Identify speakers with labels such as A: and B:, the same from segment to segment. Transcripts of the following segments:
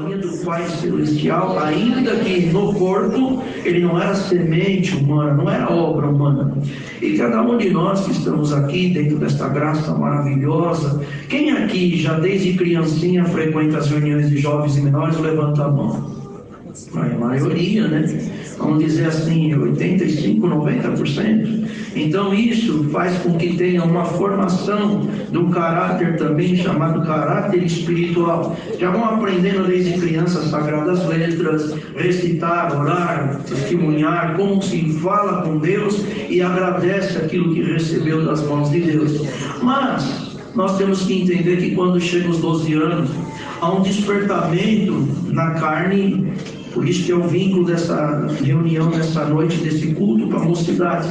A: linha do Pai Celestial, ainda que no corpo, ele não era semente humana, não era obra humana. E cada um de nós que estamos aqui, dentro desta graça maravilhosa, quem aqui já desde criancinha frequenta as reuniões de jovens e menores, levanta a mão. A maioria, né? Vamos dizer assim, 85%, 90%. Então isso faz com que tenha uma formação de um caráter também chamado caráter espiritual. Já vão aprendendo desde criança as sagradas letras, recitar, orar, testemunhar, como se fala com Deus e agradece aquilo que recebeu das mãos de Deus. Mas nós temos que entender que quando chega os 12 anos, há um despertamento na carne. Por isso que é o vínculo dessa reunião, dessa noite, desse culto para a mocidade.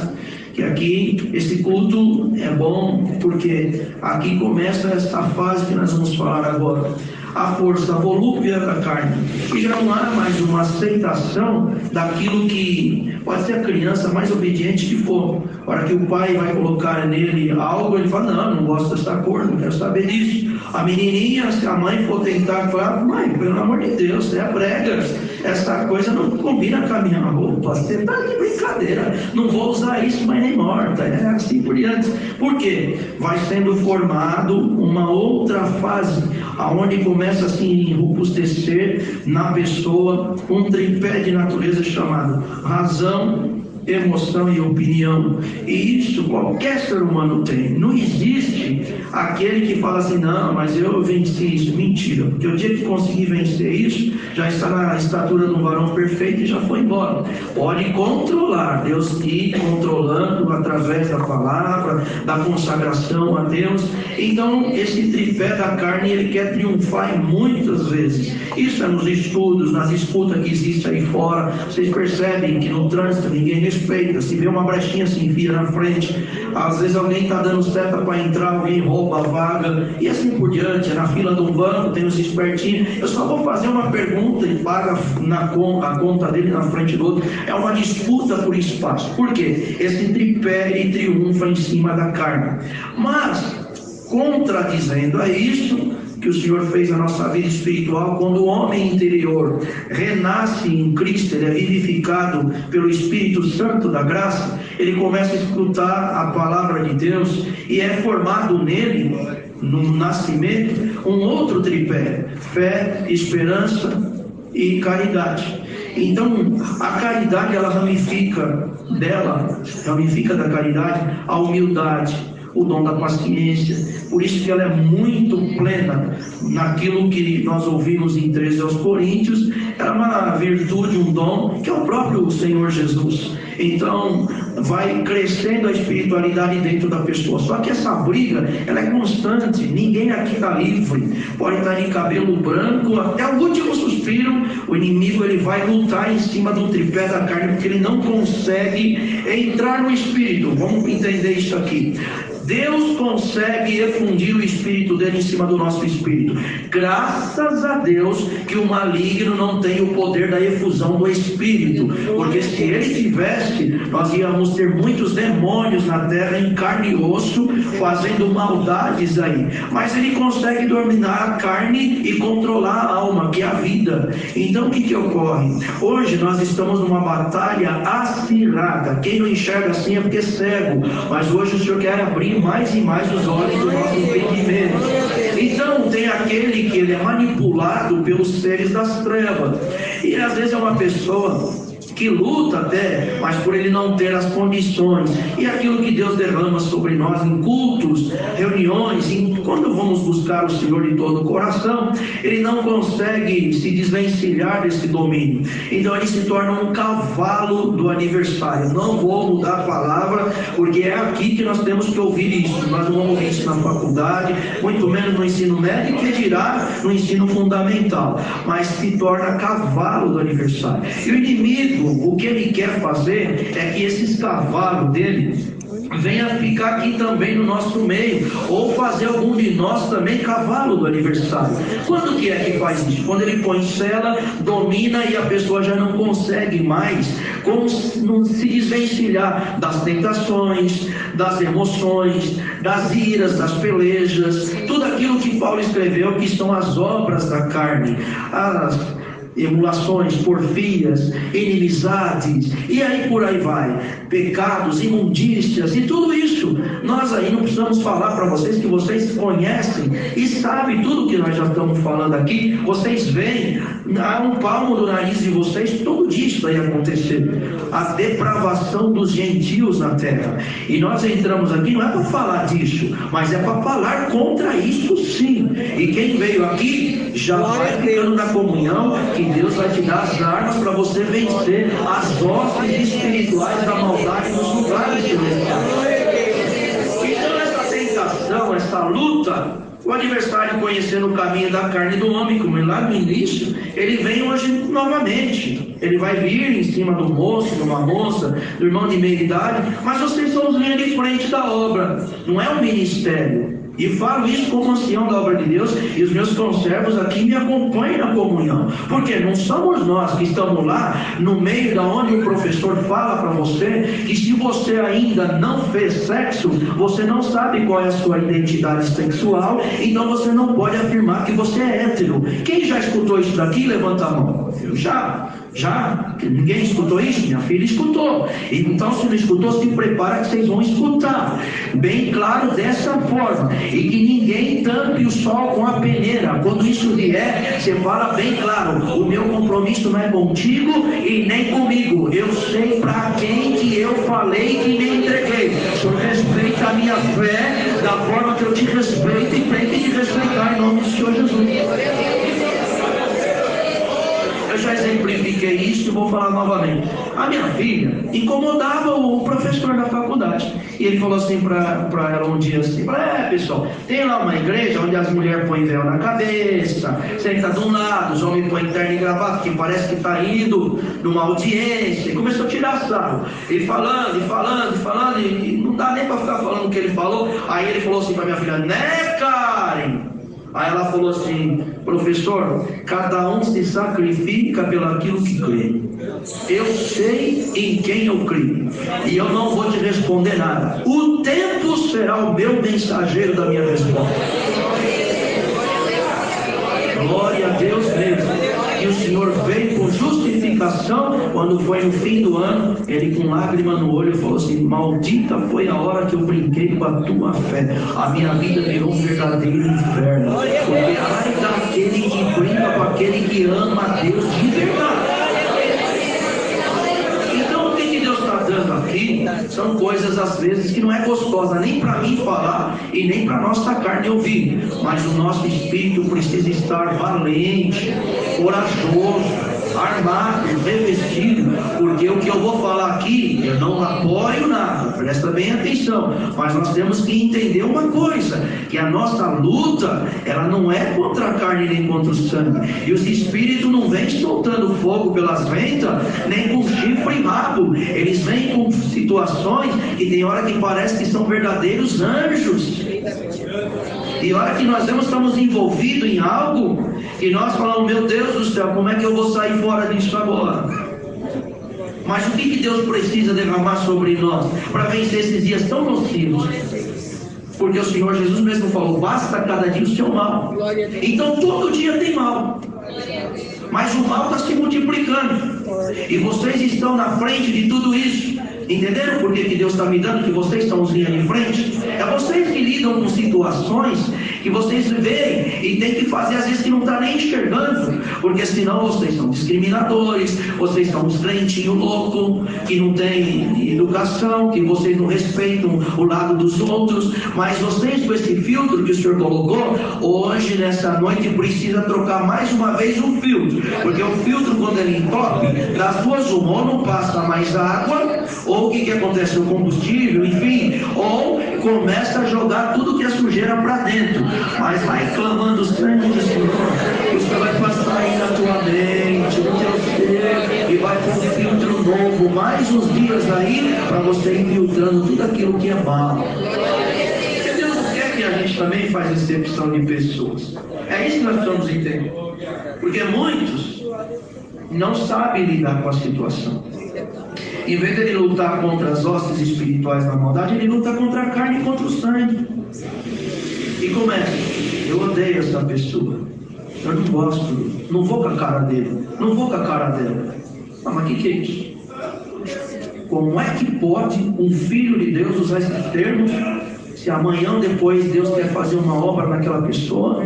A: Que aqui, esse culto é bom, porque aqui começa essa fase que nós vamos falar agora. A força volúpia da carne. E já não há mais uma aceitação daquilo que pode ser a criança mais obediente que for. A hora que o pai vai colocar nele algo, ele fala, não gosto dessa cor, não quero saber disso. A menininha, se a mãe for tentar, fala, mãe, pelo amor de Deus, você é brega, essa coisa não combina com a minha roupa, você está de brincadeira, não vou usar isso, mas nem morta, é assim por diante. Por quê? Vai sendo formado uma outra fase, aonde começa assim a robustecer na pessoa um tripé de natureza chamado razão, emoção e opinião. E isso qualquer ser humano tem. Não existe aquele que fala assim, não, mas eu venci isso. Mentira, porque o dia que conseguir vencer isso, já está na estatura de um varão perfeito e já foi embora. Pode controlar, Deus ir controlando através da palavra, da consagração a Deus. Então esse tripé da carne, ele quer triunfar muitas vezes. Isso é nos estudos, nas disputas que existem aí fora. Vocês percebem que no trânsito ninguém respeita. Se vê uma brechinha, se enfia na frente. Às vezes alguém está dando seta para entrar, alguém rouba a vaga e assim por diante. Na fila de um banco tem os espertinhos, eu só vou fazer uma pergunta e paga a conta dele na frente do outro. É uma disputa por espaço. Por quê? Esse tripé, ele triunfa em cima da carne. Mas contradizendo a isso que o Senhor fez na nossa vida espiritual, quando o homem interior renasce em Cristo, ele é vivificado pelo Espírito Santo da graça, ele começa a escutar a palavra de Deus e é formado nele, no nascimento, um outro tripé: fé, esperança e caridade. Então a caridade, ela ramifica da caridade a humildade, o dom da paciência. Por isso que ela é muito plena naquilo que nós ouvimos em 13 aos Coríntios. É uma virtude, um dom, que é o próprio Senhor Jesus. Então vai crescendo a espiritualidade dentro da pessoa. Só que essa briga, ela é constante. Ninguém aqui está livre. Pode estar de cabelo branco até o último suspiro, o inimigo, ele vai lutar em cima do tripé da carne, porque ele não consegue entrar no espírito. Vamos entender isso aqui. Deus consegue efundir o espírito dele em cima do nosso espírito. Graças a Deus que o maligno não tem o poder da efusão do espírito, porque se ele tivesse, nós íamos ter muitos demônios na terra em carne e osso, fazendo maldades aí. Mas ele consegue dominar a carne e controlar a alma, que é a vida. Então o que ocorre? Hoje nós estamos numa batalha acirrada. Quem não enxerga assim é porque é cego, mas hoje o Senhor quer abrir mais e mais os olhos do nosso entendimento. Então tem aquele que ele é manipulado pelos seres das trevas, e às vezes é uma pessoa que luta até, mas por ele não ter as condições. E aquilo que Deus derrama sobre nós em cultos, reuniões, quando vamos buscar o Senhor de todo o coração, ele não consegue se desvencilhar desse domínio. Então ele se torna um cavalo do aniversário. Não vou mudar a palavra, porque é aqui que nós temos que ouvir isso. Nós não vamos ouvir isso na faculdade, muito menos no ensino médio, que dirá no ensino fundamental. Mas se torna cavalo do aniversário. E o inimigo, o que ele quer fazer é que esses cavalos dele venha ficar aqui também no nosso meio, ou fazer algum de nós também cavalo do aniversário. Quando que é que faz isso? Quando ele põe cela, domina, e a pessoa já não consegue mais não se desvencilhar das tentações, das emoções, das iras, das pelejas, tudo aquilo aquilo que Paulo escreveu, que são as obras da carne, as emulações, porfias, inimizades, e aí por aí vai, pecados, imundícias e tudo isso. Nós aí não precisamos falar para vocês, que vocês conhecem e sabem tudo que nós já estamos falando aqui. Vocês veem a um palmo do nariz de vocês, tudo isso vai acontecer, a depravação dos gentios na terra. E nós entramos aqui não é para falar disso, mas é para falar contra isso sim. E quem veio aqui já vai ficando na comunhão, que Deus vai te dar as armas para você vencer as hostes espirituais da maldade nos lugares celestiais. Então essa tentação, essa luta, o adversário, conhecendo o caminho da carne do homem, como lá no início, ele vem hoje novamente. Ele vai vir em cima do moço, de uma moça, do irmão de meia idade, mas vocês são os linhas de frente da obra, não é um ministério. E falo isso como ancião da obra de Deus, e os meus conservos aqui me acompanham na comunhão, porque não somos nós que estamos lá no meio da onde o professor fala para você que se você ainda não fez sexo, você não sabe qual é a sua identidade sexual, então você não pode afirmar que você é hétero. Quem já escutou isso daqui, levanta a mão. Eu já? Ninguém escutou isso? Minha filha escutou. Então, se não escutou, se prepara que vocês vão escutar bem claro dessa forma, e que ninguém tampe o sol com a peneira. Quando isso vier, você fala bem claro: o meu compromisso não é contigo e nem comigo. Eu sei para quem que eu falei que me entreguei. O Senhor respeita a minha fé da forma que eu te respeito, e tem que te respeitar em nome do Senhor Jesus. Eu já exemplifiquei isso e vou falar novamente. A minha filha incomodava o professor da faculdade, e ele falou assim para ela um dia assim: pessoal, tem lá uma igreja onde as mulheres põem véu na cabeça, senta de um lado, os homens põem terno e gravata, que parece que está indo numa audiência. E começou a tirar sarro, e falando, e não dá nem para ficar falando o que ele falou. Aí ele falou assim para minha filha: né, Karen? Aí ela falou assim: professor, cada um se sacrifica pelo aquilo que crê. Eu sei em quem eu creio, e eu não vou te responder nada. O tempo será o meu mensageiro da minha resposta. Glória a Deus mesmo. E o Senhor veio com justificação. Quando foi no fim do ano, ele com lágrima no olho falou assim: maldita foi a hora que eu brinquei com a tua fé. A minha vida virou um verdadeiro inferno. Porque ai daquele que brinca com aquele que ama a Deus de verdade. Então o que Deus está dando aqui são coisas às vezes que não é gostosa nem para mim falar e nem para nossa carne ouvir, mas o nosso espírito precisa estar valente, corajoso, armado, revestido, porque o que eu vou falar aqui, eu não apoio nada, presta bem atenção, mas nós temos que entender uma coisa, que a nossa luta, ela não é contra a carne nem contra o sangue, e os espíritos não vêm soltando fogo pelas ventas, nem com chifre e rabo, eles vêm com situações que tem hora que parece que são verdadeiros anjos, e hora que nós estamos envolvidos em algo, e nós falamos: meu Deus do céu, como é que eu vou sair fora disso agora? Mas o que Deus precisa derramar sobre nós para vencer esses dias tão nocivos? Porque o Senhor Jesus mesmo falou: basta cada dia o seu mal. Então todo dia tem mal, mas o mal está se multiplicando, e vocês estão na frente de tudo isso. Entenderam por que Deus está me dando que vocês estão os linhas de frente? É vocês que lidam com situações que vocês veem e tem que fazer às vezes que não está nem enxergando, porque senão vocês são discriminadores, vocês são uns crentinhos loucos, que não tem educação, que vocês não respeitam o lado dos outros. Mas vocês, com esse filtro que o Senhor colocou, hoje, nessa noite, precisa trocar mais uma vez um filtro, porque o filtro, quando ele entope, das duas uma, ou não passa mais água, ou o que acontece? O combustível, enfim, ou começa a jogar tudo que é sujeira para dentro. Mas vai clamando o sangue do Senhor, o Senhor vai passar aí na tua mente, no teu ser, e vai com um filtro novo, mais uns dias aí, para você ir filtrando tudo aquilo que é mal. Porque Deus não quer que a gente também faça exceção de pessoas. É isso que nós precisamos entender. Porque muitos não sabem lidar com a situação. Em vez de ele lutar contra as hostes espirituais da maldade, ele luta contra a carne e contra o sangue. E como é? Eu odeio essa pessoa. Eu não gosto, não vou com a cara dele, não vou com a cara dela. Ah, mas o que é isso? Como é que pode um filho de Deus usar esses termos? Se amanhã ou depois Deus quer fazer uma obra naquela pessoa,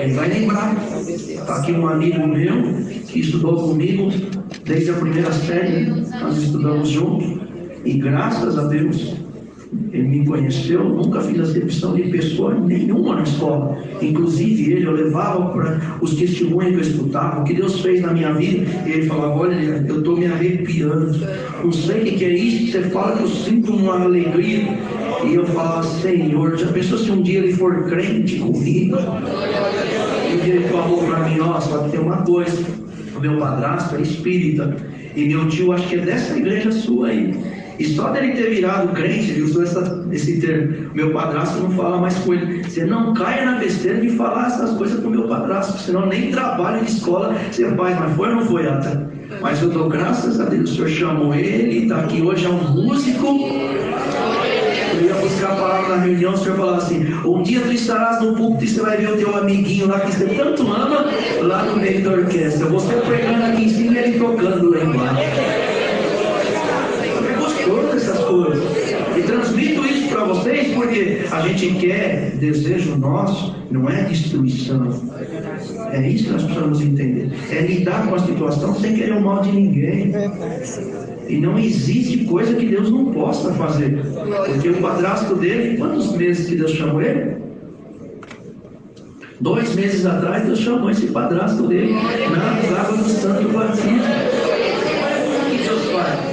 A: ele vai lembrar. Está aqui um amigo meu que estudou comigo desde a primeira série, nós estudamos juntos, e graças a Deus ele me conheceu. Nunca fiz acepção de pessoa nenhuma na escola. Inclusive ele, eu levava para os testemunhos que eu escutava o que Deus fez na minha vida, e ele falava: olha, eu estou me arrepiando, não sei o que é isso que você fala, que eu sinto uma alegria. E eu falava: Senhor, já pensou se um dia ele for crente comigo? E um dia ele falou para mim: ó, só que tem uma coisa, o meu padrasto é espírita, e meu tio acho que é dessa igreja sua aí. E só dele ter virado crente, ele usou esse termo, meu padrasto não fala mais com ele. Você não caia na besteira de falar essas coisas com meu padrasto, senão nem trabalho de escola você faz. Mas foi ou não foi, Ata? Mas eu dou graças a Deus, o Senhor chamou ele, está aqui hoje, é um músico. Eu ia buscar a palavra na reunião, o Senhor falava assim: um dia tu estarás no púlpito e você vai ver o teu amiguinho lá que você tanto ama, lá no meio da orquestra. Você pregando aqui em cima e ele tocando lá embaixo. Essas coisas, e transmito isso para vocês porque a gente quer, desejo nosso não é destruição, é isso que nós precisamos entender, é lidar com a situação sem querer o mal de ninguém. E não existe coisa que Deus não possa fazer, porque o padrasto dele, quantos meses que Deus chamou ele? 2 meses atrás Deus chamou esse padrasto dele na água do santo batismo.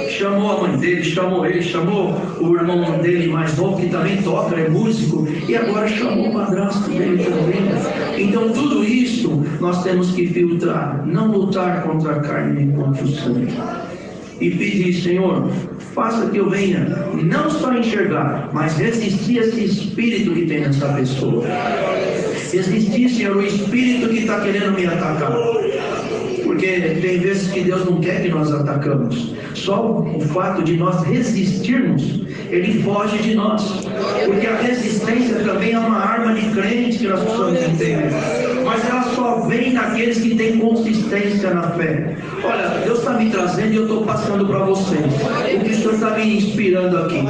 A: Chamou a mãe dele, chamou ele, chamou o irmão dele mais novo, que também toca, é músico, e agora chamou o padrasto dele também. Então tudo isso nós temos que filtrar, não lutar contra a carne nem contra o sangue. E pedir: Senhor, faça que eu venha não só enxergar, mas resistir a esse espírito que tem nessa pessoa. Resistir, Senhor, o espírito que está querendo me atacar. Porque tem vezes que Deus não quer que nós atacamos. Só o fato de nós resistirmos, Ele foge de nós. Porque a resistência também é uma arma de crente que nós precisamos entender. Mas ela só vem naqueles que têm consistência na fé. Olha, Deus está me trazendo e eu estou passando para vocês o que o Senhor está me inspirando aqui.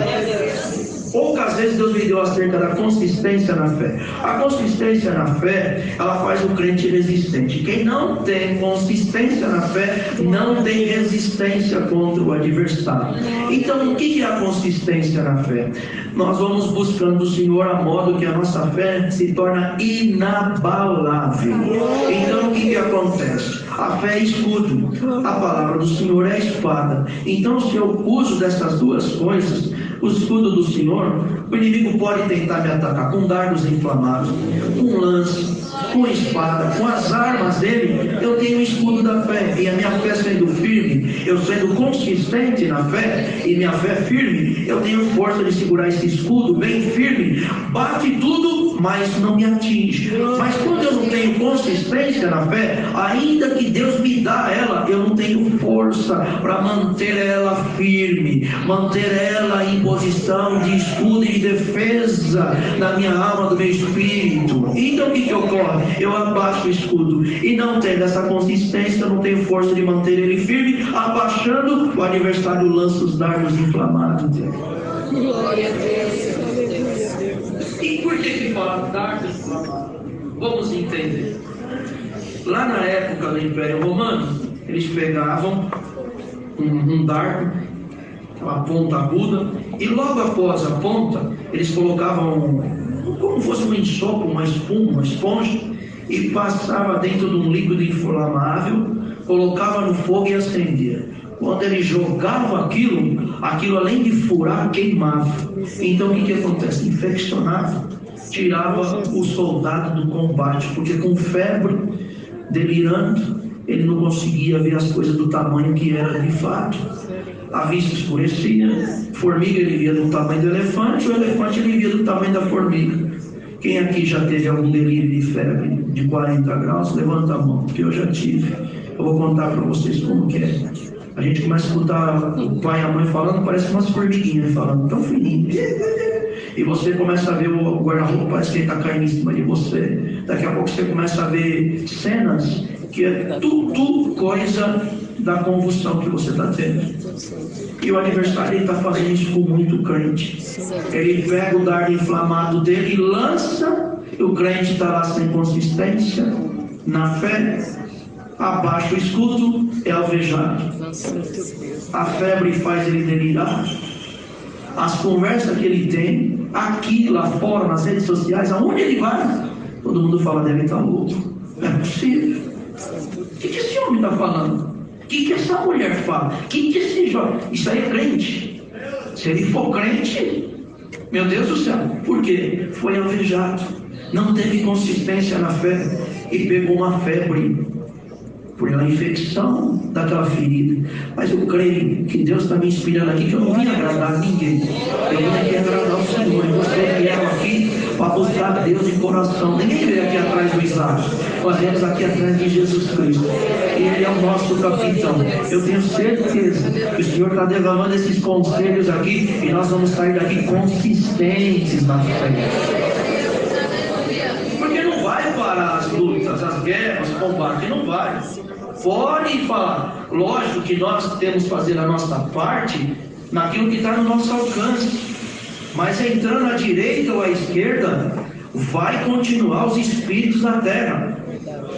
A: Poucas vezes Deus me deu acerca da consistência na fé. A consistência na fé, ela faz o crente resistente. Quem não tem consistência na fé, não tem resistência contra o adversário. Então, o que é a consistência na fé? Nós vamos buscando do Senhor a modo que a nossa fé se torna inabalável. Então, o que acontece? A fé é escudo, a palavra do Senhor é a espada. Então, se eu uso dessas duas coisas, o escudo do Senhor, o inimigo pode tentar me atacar com dardos inflamados, com lance, com espada, com as armas dele. Eu tenho o escudo da fé, e a minha fé sendo firme, eu sendo consistente na fé, e minha fé firme, eu tenho força de segurar esse escudo bem firme. Bate tudo, mas não me atinge. Mas quando eu não tenho consistência na fé, ainda que Deus me dá ela, eu não tenho força para manter ela firme, manter ela em posição de escudo e de defesa na minha alma, do meu espírito. Então o que ocorre? Eu abaixo o escudo, e não tendo essa consistência, eu não tenho força de manter ele firme. Abaixando, o adversário lança os dardos inflamados dele.
B: Glória a Deus.
A: E por que fala dardos inflamados? Vamos entender. Lá na época do Império Romano, eles pegavam um dardo, uma ponta aguda, e logo após a ponta, eles colocavam como fosse um ensopo, uma espuma, uma esponja, e passava dentro de um líquido inflamável, colocava no fogo e acendia. Quando ele jogava aquilo além de furar, queimava. Então o que acontece? Infeccionava, tirava o soldado do combate, porque com febre, delirando, ele não conseguia ver as coisas do tamanho que era de fato. A vista escurecia, formiga ele via do tamanho do elefante, o elefante ele via do tamanho da formiga. Quem aqui já teve algum delírio de febre de 40 graus, levanta a mão, porque eu já tive. Eu vou contar para vocês como que é. A gente começa a escutar o pai e a mãe falando, parece umas formiguinhas falando, tão fininho. e você começa a ver o guarda-roupa, parece que ele está caindo em cima de você. Daqui a pouco você começa a ver cenas que é tudo coisa da convulsão que você está tendo. E o adversário está fazendo isso com muito crente. Ele pega o dardo inflamado dele e lança, e o crente está lá sem consistência, na fé, abaixa o escudo, é alvejado. A febre faz ele delirar. As conversas que ele tem, aqui, lá fora, nas redes sociais, aonde ele vai, todo mundo fala, deve estar louco. Não é possível. O que esse homem está falando? O que essa mulher fala? O que esse jovem? Isso aí é crente. Se ele for crente, meu Deus do céu. Por quê? Foi alvejado. Não teve consistência na fé e pegou uma febre por uma infecção daquela ferida. Mas eu creio que Deus está me inspirando aqui, que eu não vim agradar ninguém. Eu vim aqui agradar o Senhor. E você vieram aqui para buscar Deus de coração. Ninguém veio aqui atrás do Isaac. Nós viemos aqui atrás de Jesus Cristo. E Ele é o nosso capitão. Eu tenho certeza que o Senhor está derramando esses conselhos aqui e nós vamos sair daqui consistentes na fé. Porque não vai parar as lutas, as guerras, os combates, não vai. Pode falar. Lógico que nós temos que fazer a nossa parte naquilo que está no nosso alcance. Mas entrando à direita ou à esquerda, vai continuar os espíritos na terra.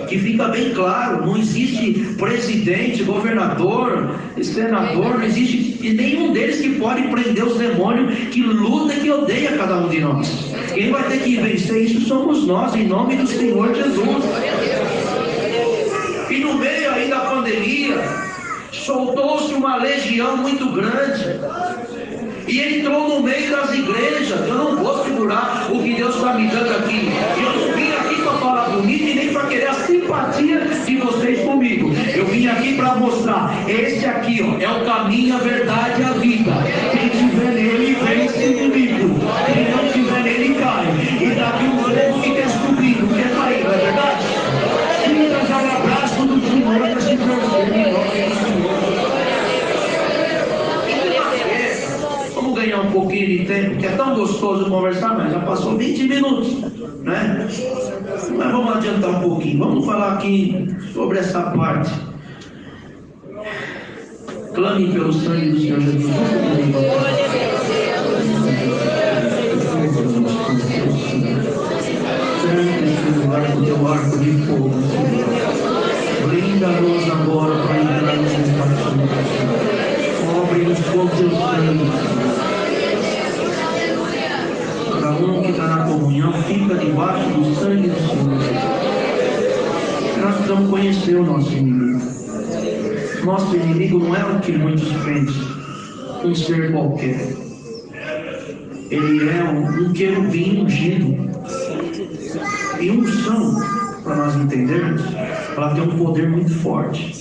A: Que fica bem claro, não existe presidente, governador, senador, não existe nenhum deles que pode prender os demônios que luta e que odeia cada um de nós. Quem vai ter que vencer isso somos nós, em nome do Senhor Jesus. E no meio aí da pandemia, soltou-se uma legião muito grande. E entrou no meio das igrejas. Eu não vou segurar o que Deus está me dando aqui. Eu não vim aqui para falar bonito e nem para querer a simpatia de vocês comigo. Eu vim aqui para mostrar. Esse aqui, ó, é o caminho, a verdade e a vida. Quem tiver nele, vence comigo. Quem não tiver nele, cai. E daqui um tempo fica descobrindo. Quer sair, não é verdade? Sinta já o abraço do Senhor para se perceber. Vamos ganhar um pouquinho de tempo, que é tão gostoso conversar, mas já passou 20 minutos, né? Mas vamos adiantar um pouquinho. Vamos falar aqui sobre essa parte. Clame pelo sangue do Senhor Jesus. Com o teu arco de fogo, blinda-nos agora para entrar no seu cobre-nos com teu sangue. Cada um que está na comunhão fica debaixo do sangue do Senhor. Nós precisamos conhecer o nosso inimigo. Nosso inimigo não é o que muitos pensam, um ser qualquer. Ele é um querubim ungido. E unção, para nós entendermos, ela tem um poder muito forte.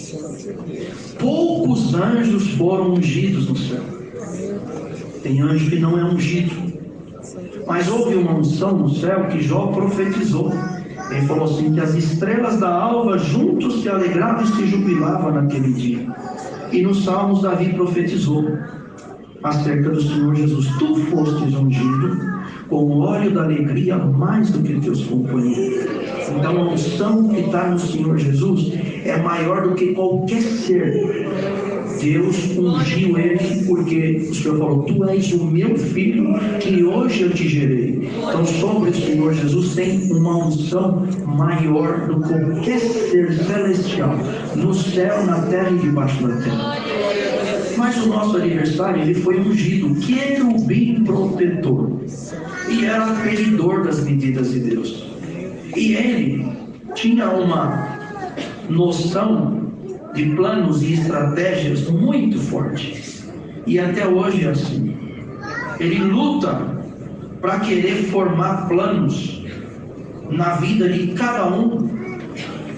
A: Poucos anjos foram ungidos no céu. Tem anjo que não é ungido. Mas houve uma unção no céu que Jó profetizou. Ele falou assim, que as estrelas da alva juntos se alegravam e se jubilavam naquele dia. E nos Salmos Davi profetizou acerca do Senhor Jesus. Tu fostes ungido com o óleo da alegria mais do que teus companheiros. Então a unção que está no Senhor Jesus é maior do que qualquer ser. Deus ungiu ele porque o Senhor falou, tu és o meu filho que hoje eu te gerei. Então sobre o Senhor Jesus tem uma unção maior do que qualquer ser celestial, no céu, na terra e debaixo da terra. Mas o nosso adversário, ele foi ungido, querubim protetor, e era aferidor das medidas de Deus. E ele tinha uma noção de planos e estratégias muito forte. E até hoje é assim. Ele luta para querer formar planos na vida de cada um.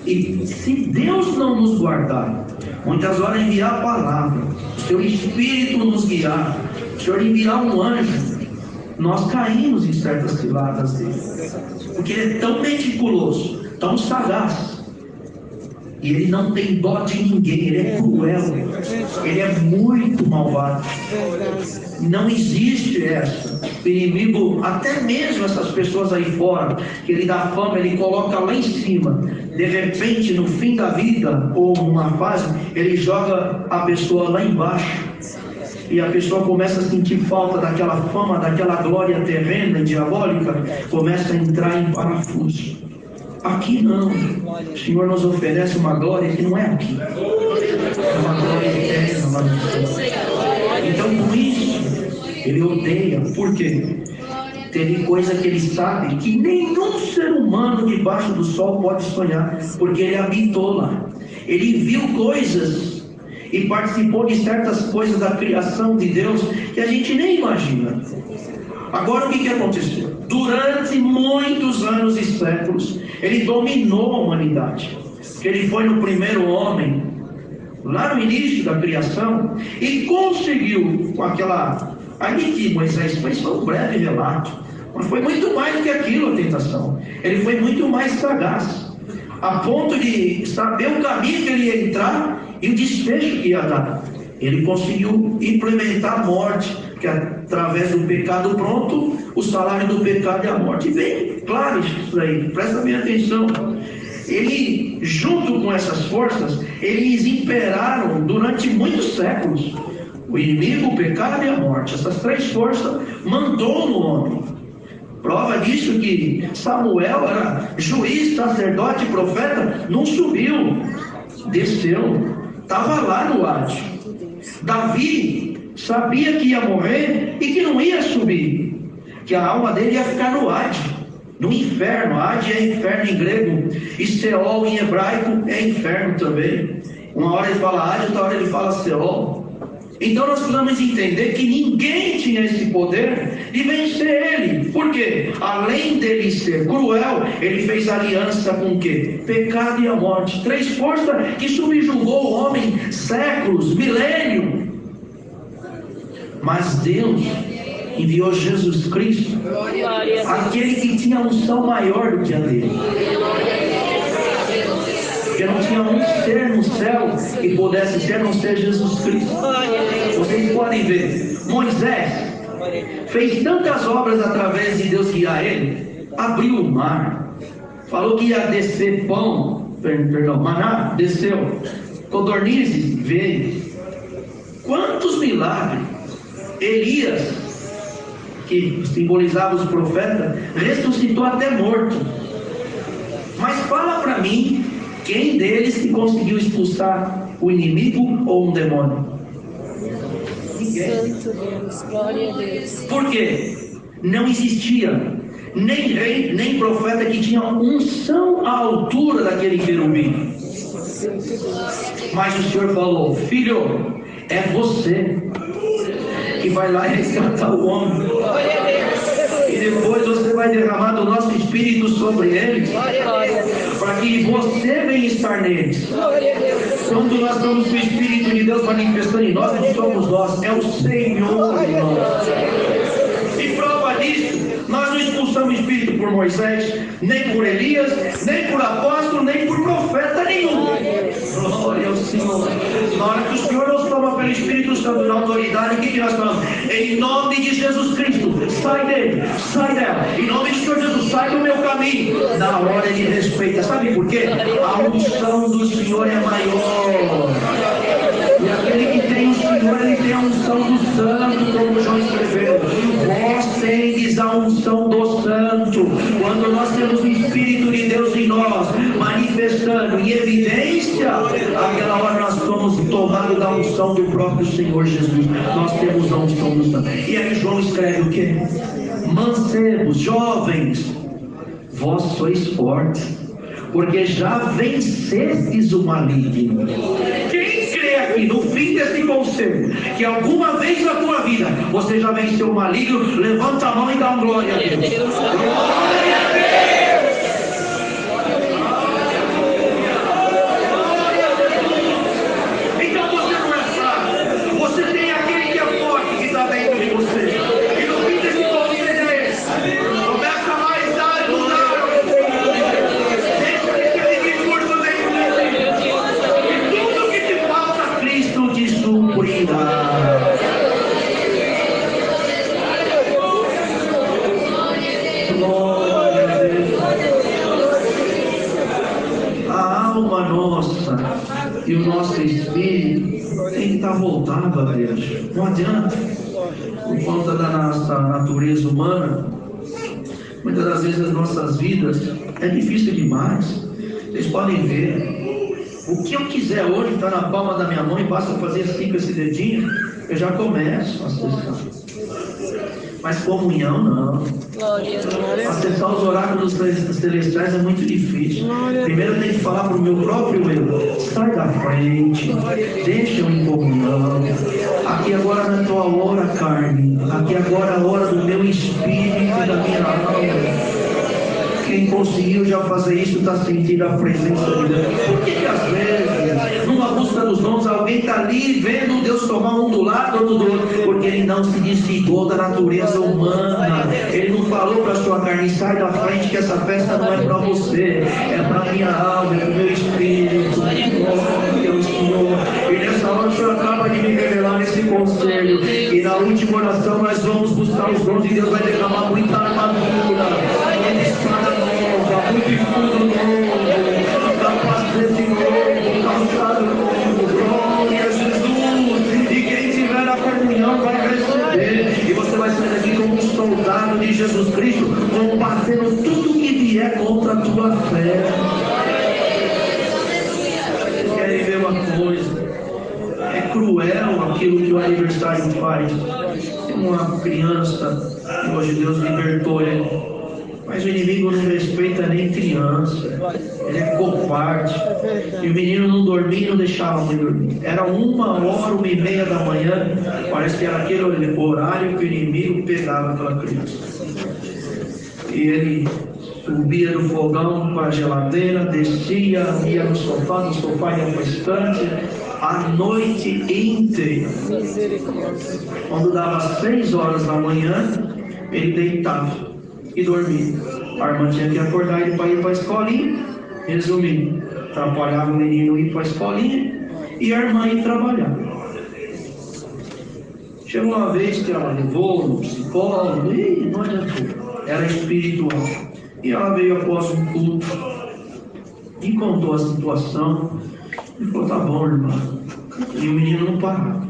A: E se Deus não nos guardar, muitas horas enviar a palavra, o seu Espírito nos guiar, o Senhor enviar um anjo, nós caímos em certas ciladas dele. Porque ele é tão meticuloso, tão sagaz. E ele não tem dó de ninguém, ele é cruel, ele é muito malvado. Não existe essa O inimigo, até mesmo essas pessoas aí fora, que ele dá fama, ele coloca lá em cima. De repente, no fim da vida, ou numa fase, ele joga a pessoa lá embaixo. E a pessoa começa a sentir falta daquela fama, daquela glória terrena e diabólica, começa a entrar em parafuso. Aqui não. O Senhor nos oferece uma glória que não é aqui. É uma glória eterna lá no céu. Então, por isso, ele odeia. Por quê? Tem coisa que ele sabe que nenhum ser humano debaixo do sol pode sonhar, porque ele habitou lá. Ele viu coisas e participou de certas coisas da criação de Deus que a gente nem imagina. Agora, o que aconteceu? Durante muitos anos e séculos, ele dominou a humanidade. Ele foi no primeiro homem, lá no início da criação, e conseguiu, com aquela... Aí que Moisés fez um breve relato, mas foi muito mais do que aquilo, a tentação. Ele foi muito mais sagaz, a ponto de saber o caminho que ele ia entrar e o desfecho que ia dar. Ele conseguiu implementar a morte, que através do pecado pronto, o salário do pecado é a morte. E bem claro isso aí, presta bem atenção. Ele, junto com essas forças, eles imperaram durante muitos séculos. O inimigo, o pecado e a morte. Essas três forças mandou no homem. Prova disso que Samuel era juiz, sacerdote, profeta, não subiu, desceu, estava lá no Hades. Davi sabia que ia morrer e que não ia subir, que a alma dele ia ficar no Hades, no inferno. Hades é inferno em grego, e Seol em hebraico é inferno também. Uma hora ele fala Hades, outra hora ele fala Seol. Então nós precisamos entender que ninguém tinha esse poder de vencer ele. Por quê? Além dele ser cruel, ele fez aliança com o quê? Pecado e a morte. Três forças que subjugou o homem séculos, milênios. Mas Deus enviou Jesus Cristo, aquele que tinha unção maior do que a dele. Porque não tinha um ser no céu que pudesse ser, não ser Jesus Cristo. Vocês podem ver, Moisés fez tantas obras através de Deus guiar ele. Abriu o mar, falou que ia descer pão, maná, desceu. Codornizes, veio. Quantos milagres! Elias, que simbolizava os profetas, ressuscitou até morto. Mas fala para mim, quem deles que conseguiu expulsar o inimigo ou um demônio? Ninguém.
B: Santo Deus, glória a Deus.
A: Por quê? Não existia nem rei, nem profeta que tinha unção à altura daquele querubim. Mas o Senhor falou: filho, é você que vai lá resgatar o homem. E depois você vai derramar do nosso Espírito sobre eles, para que você venha estar neles. Quando nós estamos com o Espírito de Deus manifestando em nós, não somos nós, é o Senhor, irmão. E prova disso, nós não expulsamos o Espírito por Moisés, nem por Elias, nem por apóstolo, nem por profeta nenhum. Glória ao Senhor. Na hora que o Senhor nos toma pelo Espírito Santo na autoridade, o que nós falamos? Em nome de Jesus Cristo, sai dele, sai dela. Em nome de Senhor Jesus, sai do meu caminho. Na hora ele respeita. Sabe por quê? A unção do Senhor é maior. E aquele que tem o Senhor, ele tem a unção do Santo, como João escreveu. Vós tendes a unção do Santo. Quando nós temos o Espírito de Deus em nós, manifestando em evidência, aquela hora nós somos tomados da unção do próprio Senhor Jesus. Nós temos a unção do Santo. E aí João escreve o quê? Mancebos, jovens, vós sois fortes, porque já vencestes o maligno. Quem crê aqui no fim desse conselho, que alguma vez na tua vida você já venceu o maligno, levanta a mão e dá uma glória a Deus. Glória a Deus! Então você não é fraco, você tem aquele que é forte, que está dentro de você. E no fim desse conselho é esse. Começa a mais dar, deixa aquele recurso dentro de ti. E tudo que te falta, Cristo te suprirá. E o nosso espírito tem que estar voltado a Deus. Não adianta, por conta da nossa natureza humana, muitas das vezes as nossas vidas é difícil demais. Vocês podem ver, o que eu quiser hoje está na palma da minha mão e basta fazer assim com esse dedinho, eu já começo a acessar. Mas comunhão não. Acessar os oráculos celestiais é muito difícil. Primeiro eu tenho que falar para o meu próprio eu: sai da frente, deixa eu em comunhão. Aqui agora não é tua hora, carne. Aqui agora é a hora do meu espírito e da minha alma. Quem conseguiu já fazer isso está sentindo a presença de Deus. Por que às vezes, numa busca dos dons, alguém está ali vendo Deus tomar um do lado, outro do outro? Porque ele não se desligou da natureza humana. Ele não falou para a sua carne: sai da frente que essa festa não é para você, é para a minha alma, é para o meu espírito. Deus, Senhor. E nessa hora o Senhor acaba de me revelar nesse conselho. E na última oração nós vamos buscar os dons e Deus vai derramar muita armadura, muita espada nova, muito escudo novo, capacete novo, calçado novo. Glória a Jesus. E quem tiver na comunhão vai receber. E você vai sair daqui como um soldado de Jesus Cristo, combatendo tudo que vier contra a tua fé. Querem ver uma coisa? É cruel aquilo que o aniversário faz. Tem uma criança que hoje Deus libertou ele, mas o inimigo não respeita nem criança. Ele é covarde. E o menino não dormia e não deixava a mãe dormir. Era 1h, 1h30 da manhã. Parece que era aquele horário que o inimigo pegava aquela criança. E ele subia do fogão para a geladeira, descia, ia no sofá ia para a estante, a noite inteira. Quando dava 6 horas da manhã, ele deitava e dormia. A irmã tinha que acordar ele para ir para a escolinha. Resumindo, atrapalhava o menino ir para a escolinha e a irmã ir trabalhar. Chegou uma vez que ela levou no psicólogo e não adiantou. Era espiritual. E ela veio após um culto e contou a situação. E falou: tá bom, irmã. E o menino não parava.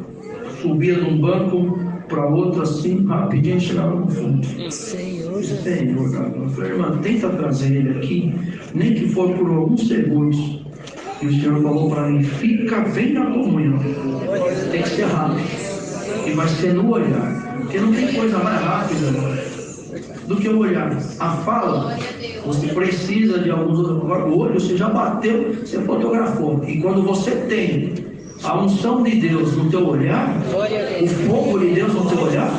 A: Subia de um banco para outro assim, rapidinho chegava no fundo. Senhor, eu falei: irmã, tenta trazer ele aqui, nem que for por alguns segundos. E o Senhor falou para mim: vem na comunhão. Tem que ser rápido. E vai ser no olhar. Porque não tem coisa mais rápida do que o olhar. A fala, você precisa de alguns outros. Agora, o olho, você já bateu, você fotografou. E quando você tem a unção de Deus no teu olhar, o fogo de Deus no teu olhar,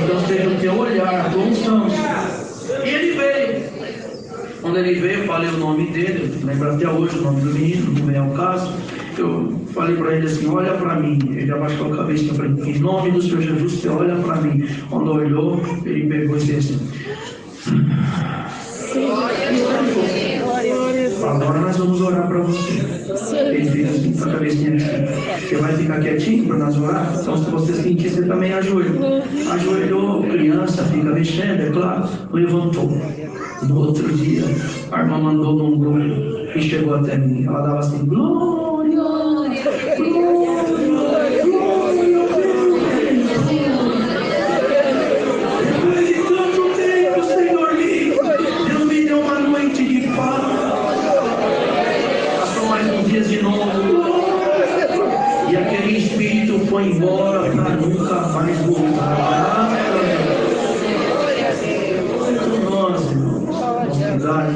A: então seja o teu olhar, a tua unção. E ele veio. Quando ele veio, eu falei o nome dele, lembro até hoje o nome do menino, não vem ao caso. Eu falei para ele assim: olha para mim. Ele abaixou a cabeça e eu falei: em nome do Senhor Jesus, você olha para mim. Quando olhou, ele pegou e disse assim: agora nós vamos orar para você. Ele fez assim com a cabecinha assim: você vai ficar quietinho para nós orar? Então, se você sentir, você também ajoelhou. Ajoelhou, criança, fica mexendo, é claro. Levantou. No outro dia, a irmã mandou num grupo e chegou até mim. Ela dava assim: glória, glória, glória. Depois de tanto tempo, Senhor lindo, Deus me deu uma noite de paz. Passou mais uns dias de novo. E aquele espírito foi embora para nunca mais voltar.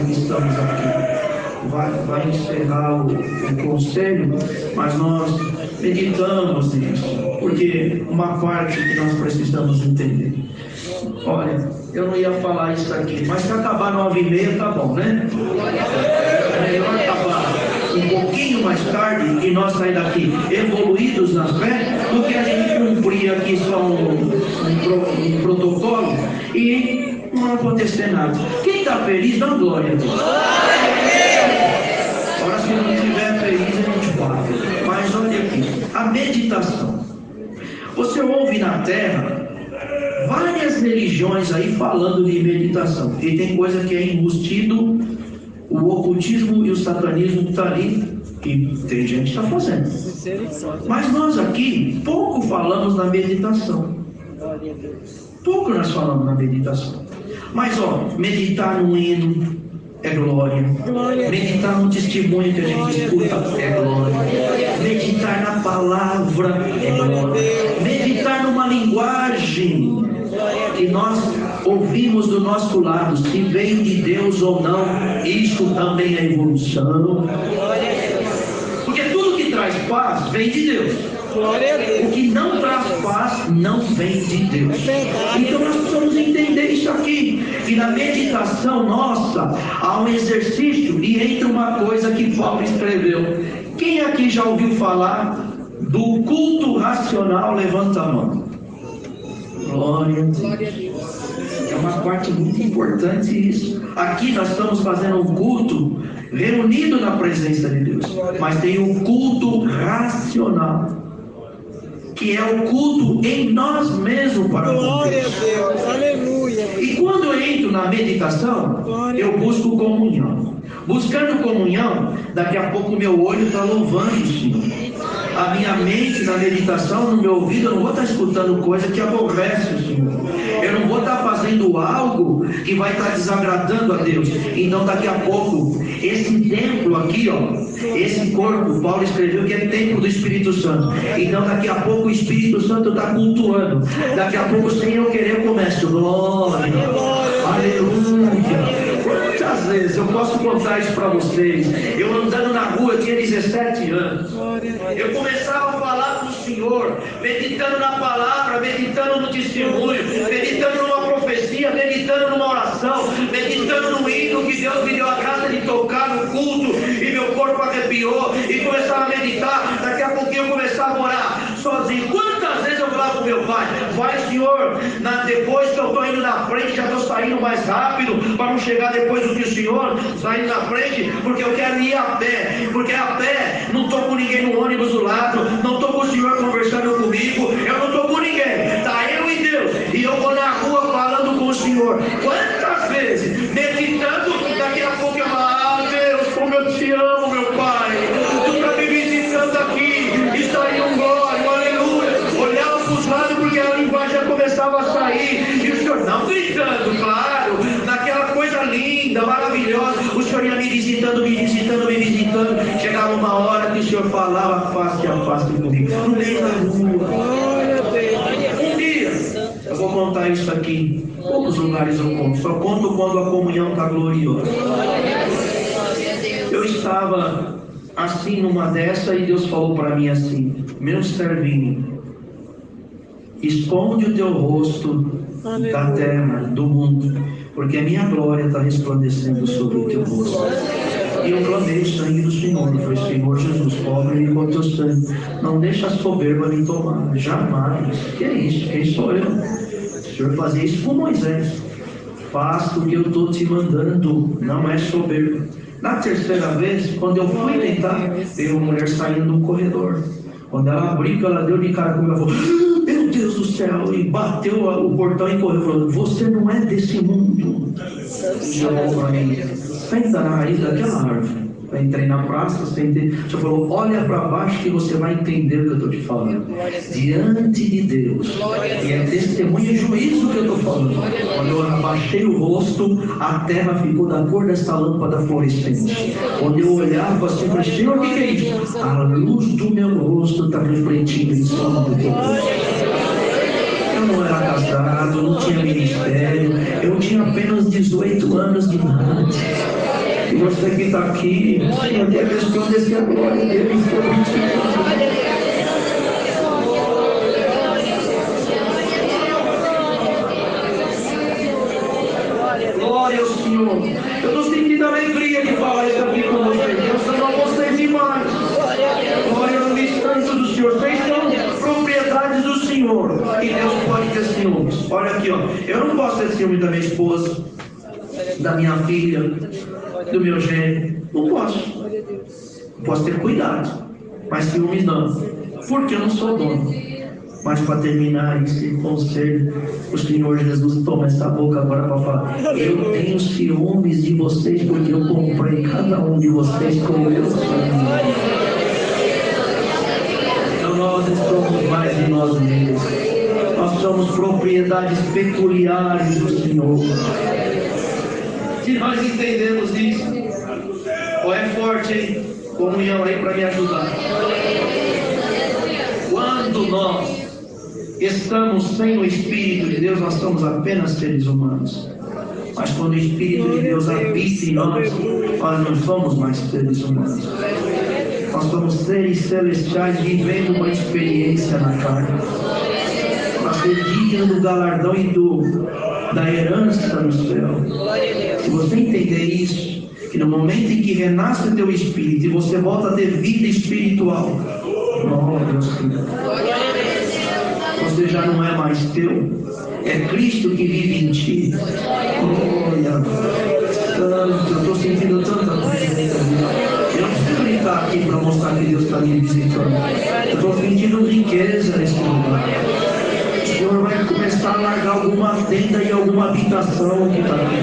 A: Que estamos aqui vai encerrar o conselho, mas nós meditamos nisso, porque uma parte que nós precisamos entender. Olha, eu não ia falar isso aqui, mas se acabar 9h30 tá bom, né? É melhor acabar um pouquinho mais tarde e nós sair daqui evoluídos na fé, do que a gente cumprir aqui só um protocolo e não acontecer nada. Quem está feliz, dá glória a Deus. Agora, se não estiver feliz, a gente para. Mas olha aqui, a meditação. Você ouve na terra várias religiões aí falando de meditação. E tem coisa que é embutido o ocultismo e o satanismo está ali, e tem gente que está fazendo. Mas nós aqui pouco falamos na meditação. Pouco nós falamos na meditação. Mas meditar no hino é glória. Meditar no testemunho que a gente escuta é glória. Meditar na palavra é glória. Meditar numa linguagem que nós ouvimos do nosso lado, se vem de Deus ou não, isso também é evolução. Porque tudo que traz paz vem de Deus. O que não traz paz não vem de Deus. Então nós precisamos entender isso aqui. E na meditação nossa há um exercício, e entra uma coisa que Paulo escreveu. Quem aqui já ouviu falar do culto racional? Levanta a mão. Glória a Deus. É uma parte muito importante isso. Aqui nós estamos fazendo um culto reunido na presença de Deus. Mas tem um culto racional, que é o culto em nós mesmos para Deus.
C: Glória a Deus, aleluia.
A: E quando eu entro na meditação, eu busco comunhão. Buscando comunhão, daqui a pouco o meu olho está louvando o Senhor. A minha mente na meditação, no meu ouvido, eu não vou estar escutando coisa que aborrece o Senhor. Eu não vou estar fazendo algo que vai estar desagradando a Deus. Então daqui a pouco, esse templo aqui, esse corpo, Paulo escreveu que é templo do Espírito Santo. Então daqui a pouco o Espírito Santo está cultuando. Daqui a pouco, sem eu querer, eu começo. Glória, aleluia. Quantas vezes eu posso contar isso para vocês? Eu andando na rua, eu tinha 17 anos. Eu começava a falar com o Senhor, meditando na palavra, meditando no testemunho, meditando numa profecia, meditando numa oração, meditando no hino que Deus me deu a graça de tocar no culto, e meu corpo arrepiou, e começava a meditar. Daqui a pouquinho eu começava a orar sozinho. Quantas vezes eu falava com meu pai: vai, Senhor, depois que eu estou indo na frente, já estou saindo mais rápido, para não chegar depois do que o Senhor, saindo na frente, porque eu quero ir a pé, porque a pé não estou com ninguém no ônibus do lado, não estou com o Senhor conversando comigo, eu não estou com ninguém, está eu e Deus, e eu vou na rua falando com o Senhor. Quantas vezes, meditando, daqui a pouco eu falo: Deus, como eu te amo, meu Pai, tu está me visitando aqui, e saiu um glória, aleluia. Olhava para os lados, porque a linguagem já começava a sair, e o Senhor não gritando, claro, naquela coisa linda, maravilhosa, o Senhor ia me visitando, me visitando, me visitando. Chegava uma hora que o Senhor falava face a face comigo, no meio da rua. Um dia, eu vou contar isso aqui, poucos lugares eu conto, só conto quando a comunhão está gloriosa. Eu estava assim numa dessa, e Deus falou para mim assim: meu servinho, esconde o teu rosto da terra, do mundo, porque a minha glória está resplandecendo sobre o teu rosto. E eu clamei o sangue do Senhor. Eu falei: Senhor Jesus, cobre-me com teu sangue, não deixa a soberba me tomar, jamais. Que é isso? Quem sou eu? O Senhor fazia isso com Moisés: faça o que eu estou te mandando, não é soberba. Na terceira vez, quando eu fui deitar, veio uma mulher saindo do corredor. Quando ela abriu, ela deu de cara comigo, ela falou: meu Deus do céu, e bateu o portão e correu, falando: você não é desse mundo. Chamou para mim: senta na raiz daquela árvore. Eu entrei na praça, sentei. O senhor falou: olha para baixo que você vai entender o que eu estou te falando. Diante de Deus, e é testemunho e juízo que eu estou falando. Quando eu abaixei o rosto, a terra ficou da cor dessa lâmpada fluorescente. Quando eu olhava assim, falei: Senhor, o que é isso? A luz do meu rosto está refletindo em cima do teu rosto. Eu não era casado, não tinha ministério, eu tinha apenas 18 anos de idade. E você que está aqui, e até resplandecer a glória dele em seu glória ao Senhor. Eu estou sentindo alegria de falar isso aqui com vocês. Deus ama vocês demais. Glória ao Santo do Senhor. Vocês são propriedades do Senhor, e Deus pode ter ciúmes. Olha aqui, eu não posso ter ciúmes da minha esposa, da minha filha, do meu gênero. Não posso. Posso ter cuidado, mas ciúmes não, porque eu não sou dono. Mas para terminar esse conselho, o Senhor Jesus toma essa boca agora para falar: eu tenho ciúmes de vocês, porque eu comprei cada um de vocês como eu sou. Então nós somos mais de nós mesmos. Nós somos propriedades peculiares do Senhor. Se nós entendemos isso, é forte, hein? Comunhão aí para me ajudar. Quando nós estamos sem o Espírito de Deus, nós somos apenas seres humanos. Mas quando o Espírito de Deus habita em nós não somos mais seres humanos. Nós somos seres celestiais vivendo uma experiência na carne. Para ser digno do galardão e da herança no céu. Se você entender isso, que no momento em que renasce o teu espírito e você volta a ter vida espiritual, você já não é mais teu, é Cristo que vive em ti. Olha, eu estou sentindo tanta presença. Eu não preciso gritar aqui para mostrar que Deus está me visitando. Eu estou sentindo riqueza nesse lugar. O Senhor vai começar a largar alguma tenda e alguma habitação que está aqui.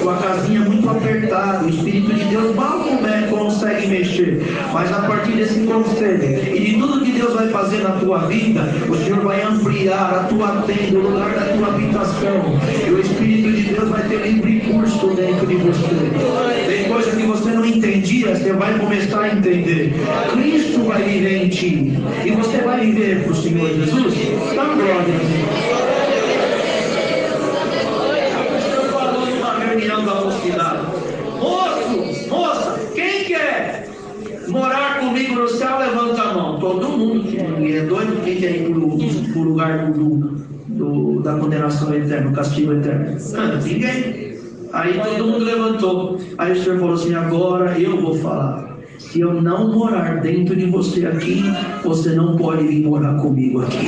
A: Sua casinha muito apertada, o Espírito de Deus mal consegue mexer, mas a partir desse conselho e de tudo que Deus vai fazer na tua vida, o Senhor vai ampliar a tua tenda, o lugar da tua habitação, e o Espírito de Deus vai ter livre curso dentro de você. Tem coisa que você não entendia, você vai começar a entender. Cristo vai viver em ti, e você vai viver para o Senhor Jesus. Dá glória. Da mocidade. Moça, quem quer morar comigo no céu, levanta a mão. Todo mundo que é doido, quem quer ir para o lugar da condenação eterna, do castigo eterno? Ninguém. Aí todo mundo levantou. Aí o Senhor falou assim: agora eu vou falar. Se eu não morar dentro de você aqui, você não pode vir morar comigo aqui.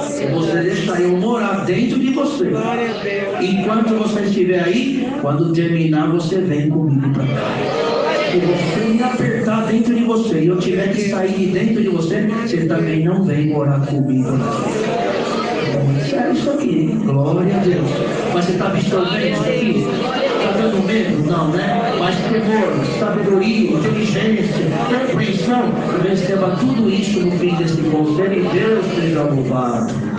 A: Se você deixar eu morar dentro de você, enquanto você estiver aí, quando terminar, você vem comigo para cá. Se você me apertar dentro de você e eu tiver que sair de dentro de você, você também não vem morar comigo aqui. Sério isso aqui, glória a Deus. Mas você está absorvendo isso aqui? Está dando medo? Não, né? Mas temor, sabedoria, inteligência, compreensão, receba tudo isso no fim desse conselho e Deus seja louvado.